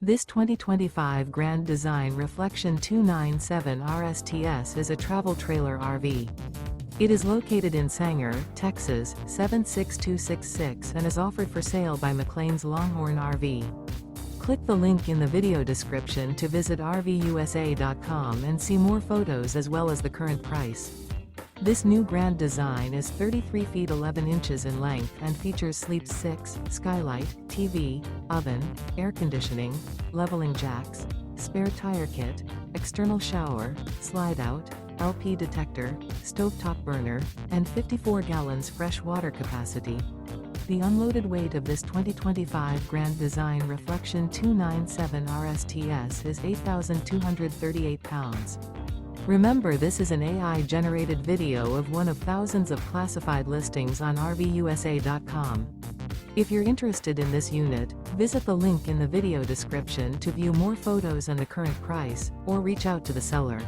This 2025 Grand Design Reflection 297 RSTS is a travel trailer RV. It is located in Sanger, Texas, 76266 and is offered for sale by McClain's Longhorn RV. Click the link in the video description to visit RVUSA.com and see more photos as well as the current price. This new Grand Design is 33 feet 11 inches in length and features sleep 6, skylight, TV, oven, air conditioning, leveling jacks, spare tire kit, external shower, slide out, LP detector, stovetop burner, and 54 gallons fresh water capacity. The unloaded weight of this 2025 Grand Design Reflection 297 RSTS is 8,238 pounds. Remember, this is an AI-generated video of one of thousands of classified listings on RVUSA.com. If you're interested in this unit, visit the link in the video description to view more photos and the current price, or reach out to the seller.